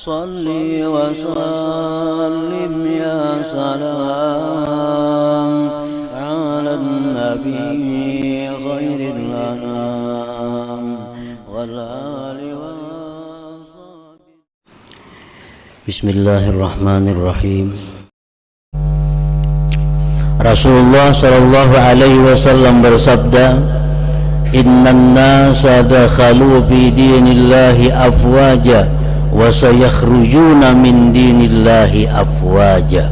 Salli wa sallim ya salam ala nabi khairil anam wal ali wa sahbihi. Bismillahirrahmanirrahim. Rasulullah sallallahu alaihi wasallam bersabda, "Innan nasa dakhalu fi dinillahi afwaja wa sayakhrujuna min dinillahi afwaja."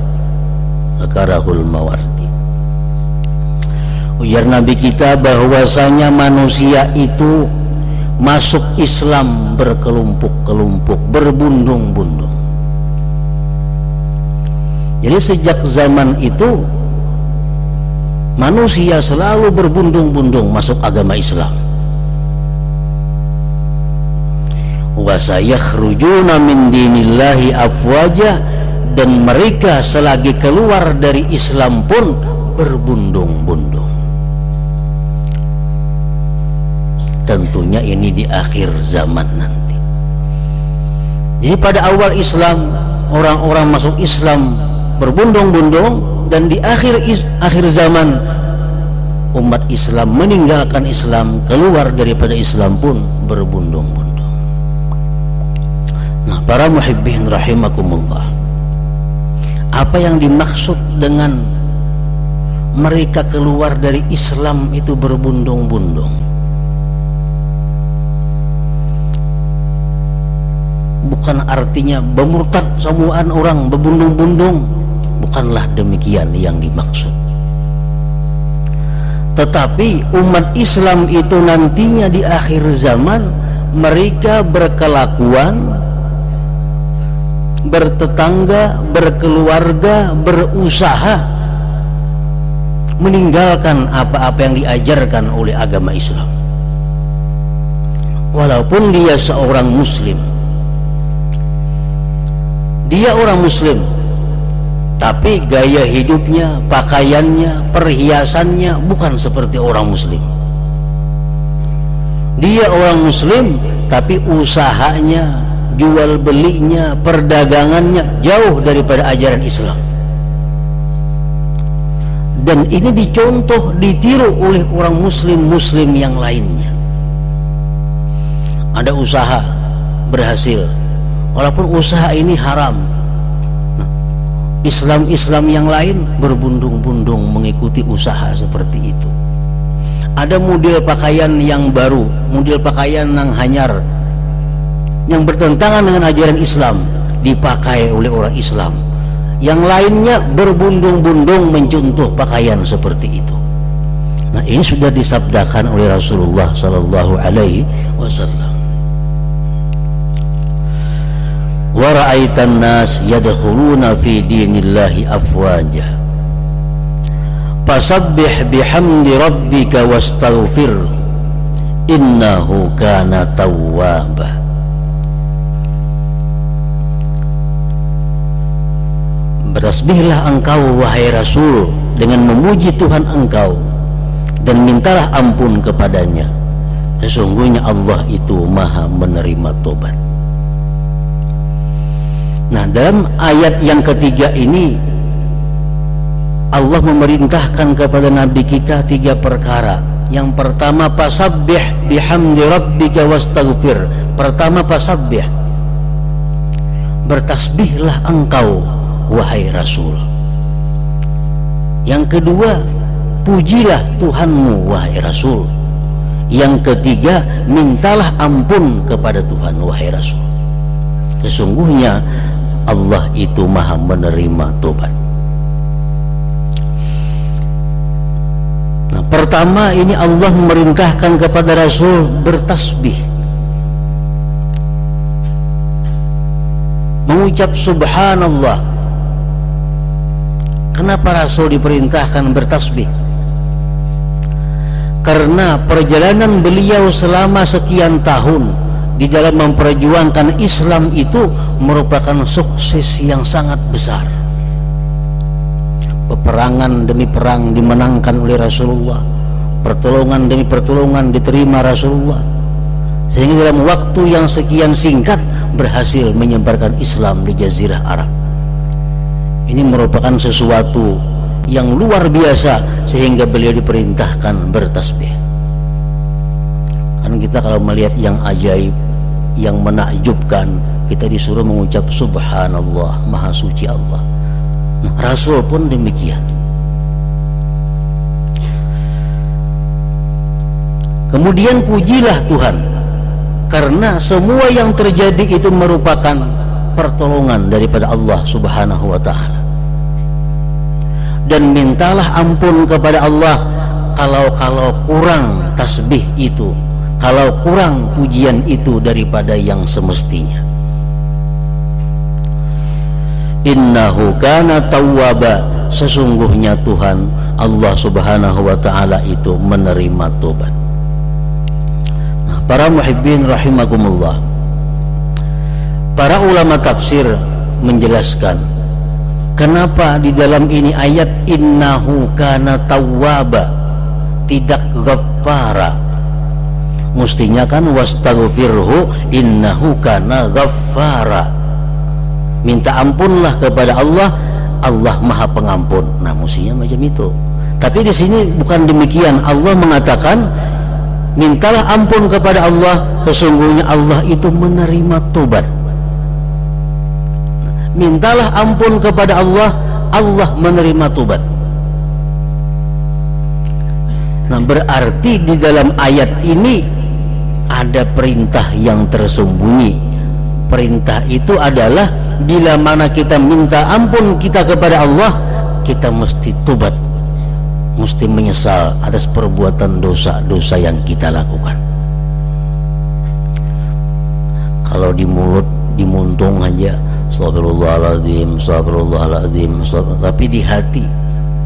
Zakarahul Mawardi. Ujar Nabi kita bahwasanya manusia itu masuk Islam berkelompok-kelompok, berbundung-bundung. Jadi sejak zaman itu manusia selalu berbundung-bundung masuk agama Islam. Wa sayakhrujuna min dinillahi afwaja, dan mereka selagi keluar dari Islam pun berbundung-bundung. Tentunya ini di akhir zaman nanti. Jadi pada awal Islam orang-orang masuk Islam berbundung-bundung, dan di akhir zaman umat Islam meninggalkan Islam, keluar daripada Islam pun berbundung-bundung. Nah, para muhibbin rahimakumullah, apa yang dimaksud dengan mereka keluar dari Islam itu berbundung-bundung? Bukan artinya bermurtad semuaan orang berbundung-bundung, bukanlah demikian yang dimaksud. Tetapi umat Islam itu nantinya di akhir zaman mereka berkelakuan, bertetangga, berkeluarga, berusaha meninggalkan apa-apa yang diajarkan oleh agama Islam. Walaupun dia seorang muslim, dia orang muslim, tapi gaya hidupnya, pakaiannya, perhiasannya bukan seperti orang muslim. Dia orang muslim, tapi usahanya, jual belinya, perdagangannya jauh daripada ajaran Islam. Dan ini dicontoh, ditiru oleh orang muslim yang lainnya. Ada usaha berhasil, walaupun usaha ini haram. Islam yang lain berbundung-bundung mengikuti usaha seperti itu. Ada model pakaian yang baru, model pakaian yang hanyar, yang bertentangan dengan ajaran Islam, dipakai oleh orang Islam. Yang lainnya berbundung-bundung mencontoh pakaian seperti itu. Nah, ini sudah disabdakan oleh Rasulullah sallallahu alaihi wasallam. Wa ra'aitan nas yadkhuluna fi dinillahi afwaja fasabbih bihamdi rabbika wastaghfir innahu kana tawwaba. Bertasbihlah engkau wahai Rasul dengan memuji Tuhan engkau dan mintalah ampun kepadanya, sesungguhnya Allah itu maha menerima tobat. Nah, dalam ayat yang ketiga ini Allah memerintahkan kepada Nabi kita 3 perkara. Yang pertama, fasabbih bihamdi rabbika wastaghfir. Pertama, fasabbih, bertasbihlah engkau wahai Rasul. Yang kedua, pujilah Tuhanmu wahai Rasul. Yang ketiga, mintalah ampun kepada Tuhan wahai Rasul, sesungguhnya Allah itu maha menerima tobat. Nah, pertama ini Allah memerintahkan kepada Rasul bertasbih, mengucap subhanallah. Kenapa Rasul diperintahkan bertasbih? Karena perjalanan beliau selama sekian tahun di dalam memperjuangkan Islam itu merupakan sukses yang sangat besar. Peperangan demi perang dimenangkan oleh Rasulullah, pertolongan demi pertolongan diterima Rasulullah, sehingga dalam waktu yang sekian singkat berhasil menyebarkan Islam di Jazirah Arab. Ini merupakan sesuatu yang luar biasa sehingga beliau diperintahkan bertasbih. Karena kita kalau melihat yang ajaib, yang menakjubkan, kita disuruh mengucap subhanallah, maha suci Allah. Nah, Rasul pun demikian. Kemudian pujilah Tuhan, karena semua yang terjadi itu merupakan pertolongan daripada Allah Subhanahu wa ta'ala. Dan mintalah ampun kepada Allah kalau kurang tasbih itu, kalau kurang pujian itu daripada yang semestinya. Innahu kana tawwaba, sesungguhnya Tuhan Allah Subhanahu wa ta'ala itu menerima tobat. Nah, para muhibbin rahimakumullah, para ulama tafsir menjelaskan kenapa di dalam ini ayat innahu kana tawwaba tidak ghaffara. Mestinya kan wastaghfirhu innahu kana ghaffara, minta ampunlah kepada Allah, Allah maha pengampun. Nah, mestinya macam itu. Tapi di sini bukan demikian. Allah mengatakan mintalah ampun kepada Allah, sesungguhnya Allah itu menerima tobat. Mintalah ampun kepada Allah, Allah menerima tobat. Nah, berarti di dalam ayat ini ada perintah yang tersembunyi. Perintah itu adalah bila mana kita minta ampun kita kepada Allah, kita mesti tobat, mesti menyesal atas perbuatan dosa-dosa yang kita lakukan. Kalau di mulut, di muntung aja astagfirullahaladzim, astagfirullahaladzim, tapi di hati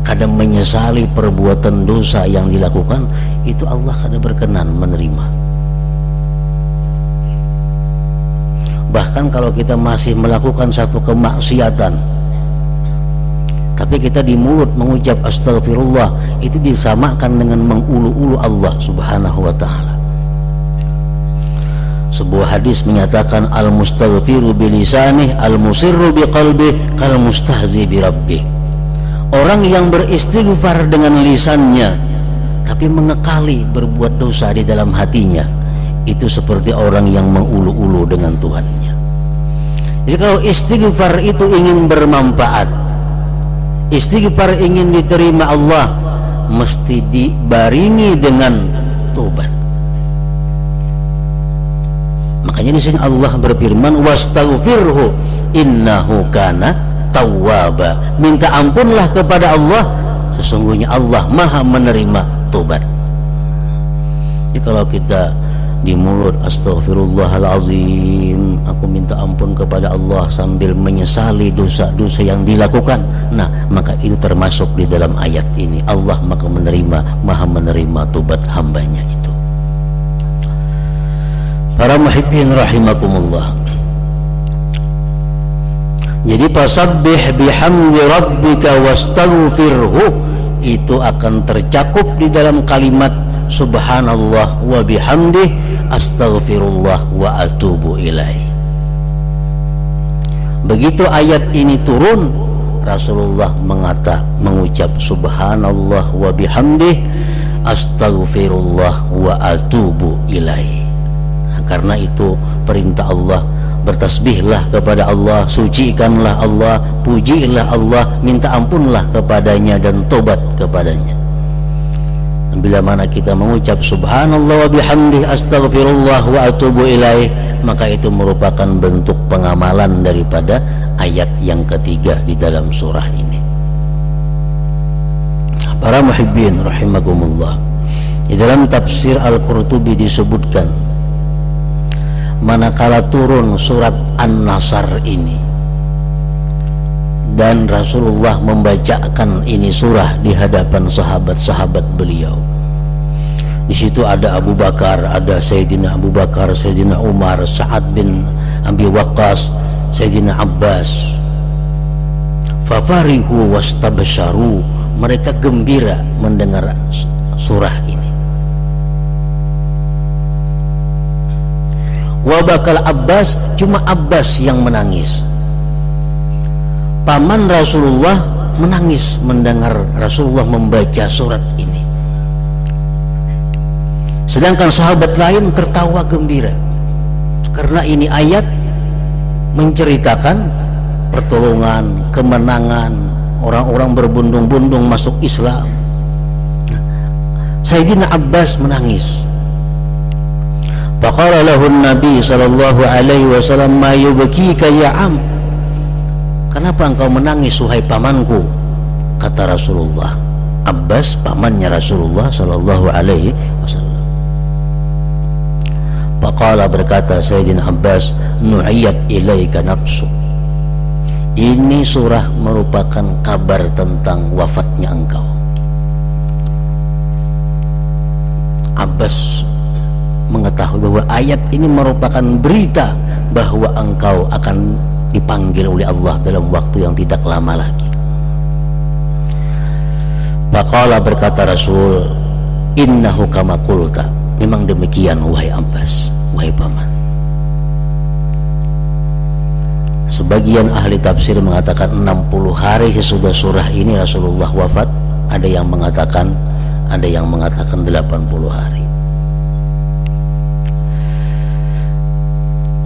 kadang menyesali perbuatan dosa yang dilakukan, itu Allah kadang berkenan menerima. Bahkan kalau kita masih melakukan satu kemaksiatan, tapi kita di mulut mengucap astagfirullah, itu disamakan dengan mengulu-ulu Allah Subhanahu wa ta'ala. Sebuah hadis menyatakan al-mustaghfiru bilisanih al-musirru biqalbih kal mustahzi birabbih. Orang yang beristighfar dengan lisannya tapi mengekali berbuat dosa di dalam hatinya, itu seperti orang yang mengulu-ulu dengan Tuhannya. Jadi kalau istighfar itu ingin bermanfaat, istighfar ingin diterima Allah, mesti dibaringi dengan tobat. Makanya di sini Allah berfirman wastaghfirhu innahu kana tawwaba, minta ampunlah kepada Allah, sesungguhnya Allah maha menerima tobat. Jadi kalau kita di mulut astagfirullahalazim, aku minta ampun kepada Allah sambil menyesali dosa-dosa yang dilakukan, nah maka itu termasuk di dalam ayat ini. Allah maka maha menerima tobat hambanya itu. Para muhibbin rahimakumullah, jadi fasabbih bihamdi rabbika wastaghfirhu itu akan tercakup di dalam kalimat subhanallah wa bihamdih astaghfirullah wa atubu ilaih. Begitu ayat ini turun, Rasulullah mengucap subhanallah wa bihamdih astaghfirullah wa atubu ilaih. Nah, karena itu perintah Allah, bertasbihlah kepada Allah, sucikanlah Allah, pujilah Allah, minta ampunlah kepadanya dan tobat kepadanya. Bila mana kita mengucap subhanallah wa bihamdih astaghfirullah wa atubu ilaih, maka itu merupakan bentuk pengamalan daripada ayat yang ketiga di dalam surah ini. Para muhibbin rahimakumullah, di dalam tafsir Al-Qurtubi disebutkan manakala turun surat An-Nasr ini dan Rasulullah membacakan ini surah di hadapan sahabat-sahabat beliau. Di situ ada Abu Bakar, ada Sayyidina Abu Bakar, Sayyidina Umar, Sa'ad bin Abi Waqqas, Sayyidina Abbas. Fafarihu wastabsharu, mereka gembira mendengar surah ini. Wa bakal Abbas, cuma Abbas yang menangis. Paman Rasulullah menangis mendengar Rasulullah membaca surat ini. Sedangkan sahabat lain tertawa gembira, karena ini ayat menceritakan pertolongan, kemenangan, orang-orang berbondong-bondong masuk Islam. Sayyidina Abbas menangis. Faqala lahu Nabi sallallahu alaihi wasallam, ma yubkika ya am? Kenapa engkau menangis wahai pamanku? Kata Rasulullah. Abbas pamannya Rasulullah sallallahu alaihi wasallam. Faqala, berkata Sayyidina Abbas, nu'iyat ilaika nafsu. Ini surah merupakan kabar tentang wafatnya engkau. Abbas mengetahui bahwa ayat ini merupakan berita bahwa engkau akan dipanggil oleh Allah dalam waktu yang tidak lama lagi. Faqala, berkata Rasul, innahu kama qulta. Memang demikian wahai Abbas, wahai paman. Sebagian ahli tafsir mengatakan 60 hari sesudah surah ini Rasulullah wafat. Ada yang mengatakan 80 hari.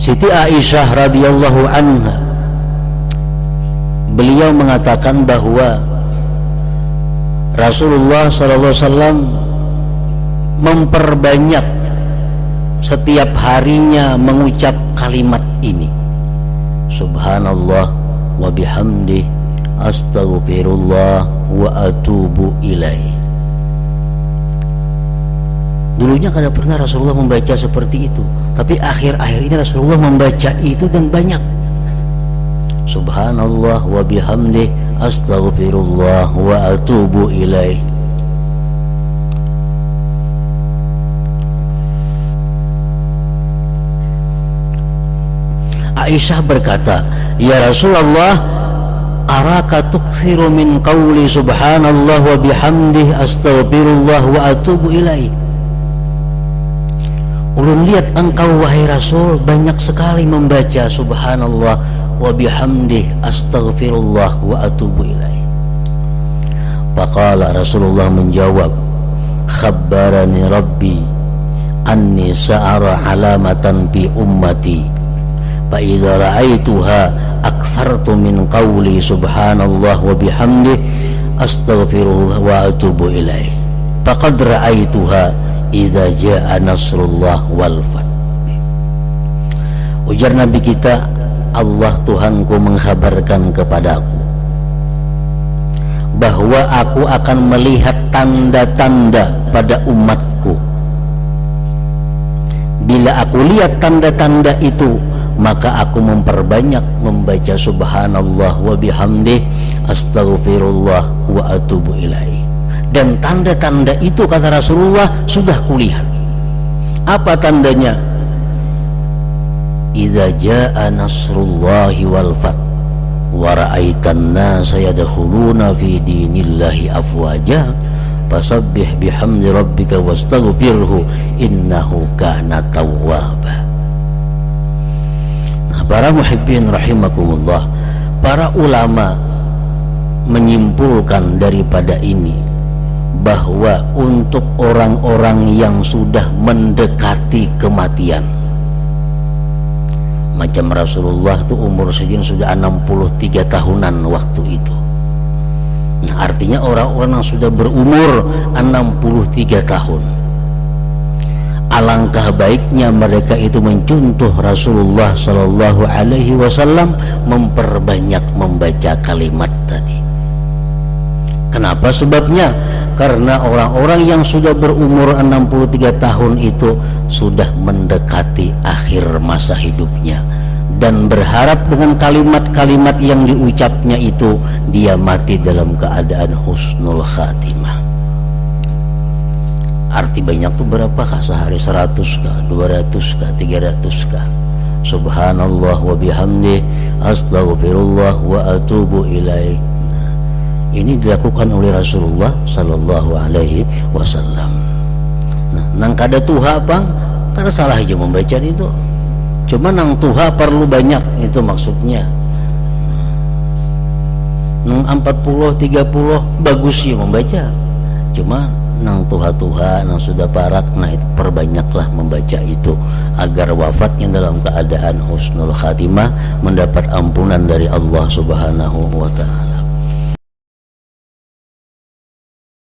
Siti Aisyah radhiyallahu anha, beliau mengatakan bahwa Rasulullah sallallahu alaihi wasallam memperbanyak setiap harinya mengucap kalimat ini, subhanallah wa bihamdi astaghfirullah wa atubu ilaih. Dulunya kada pernah Rasulullah membaca seperti itu, tapi akhir-akhir ini Rasulullah membaca itu dan banyak. Subhanallah wa bihamdi astaghfirullah wa atubu ilaih. Aisyah berkata, ya Rasulullah, araka tuksiru min qawli subhanallah wa bihamdih astaghfirullah wa atubu ilaih. Ulun lihat engkau wahai Rasul banyak sekali membaca subhanallah wa bihamdih astaghfirullah wa atubu ilaih. Faqala, Rasulullah menjawab, khabbarani rabbi anni sa'ara alamatan bi ummati fa idza ra'aituha aktsartu min qawli subhanallah wa bihamdih astaghfirullah wa atubu ilaih. Faqad ra'aituha idza jaa nasrullah wal fath. Ujar Nabi kita, Allah Tuhanku mengkhabarkan kepadaku bahwa aku akan melihat tanda-tanda pada umatku. Bila aku lihat tanda-tanda itu, maka aku memperbanyak membaca subhanallah wa bihamdih astaghfirullah wa atubu ilaih. Dan tanda-tanda itu, kata Rasulullah, sudah kulihat. Apa tandanya? Idza jaa nasrullahi wal fath wa ra'aitan nasa yadkhuluna fi dinillahi afwaja fasabbih bihamdi rabbika wastaghfirhu innahu kana tawwaba. Nah, para muhibbin rahimakumullah, para ulama menyimpulkan daripada ini bahwa untuk orang-orang yang sudah mendekati kematian, macam Rasulullah itu umur segini sudah 63 tahunan waktu itu. Nah, artinya orang-orang yang sudah berumur 63 tahun, alangkah baiknya mereka itu mencontoh Rasulullah Sallallahu Alaihi Wasallam, memperbanyak membaca kalimat tadi. Kenapa sebabnya? Karena orang-orang yang sudah berumur 63 tahun itu sudah mendekati akhir masa hidupnya, dan berharap dengan kalimat-kalimat yang diucapnya itu dia mati dalam keadaan husnul khatimah. Arti banyak tuh berapakah sehari? 100 kah, 200 kah, 300 kah? Subhanallah wa bihamdih astaghfirullah wa atubu ilaih. Ini dilakukan oleh Rasulullah Sallallahu Alaihi Wasallam. Nah, nang kada tuha bang, kada salah aja membaca itu. Cuma nang tuha perlu banyak, itu maksudnya. Nang 40 30 bagus sih membaca, cuma nang tuha-tuha nang sudah parak, nah itu perbanyaklah membaca itu agar wafatnya dalam keadaan husnul khatimah, mendapat ampunan dari Allah Subhanahu wa taala.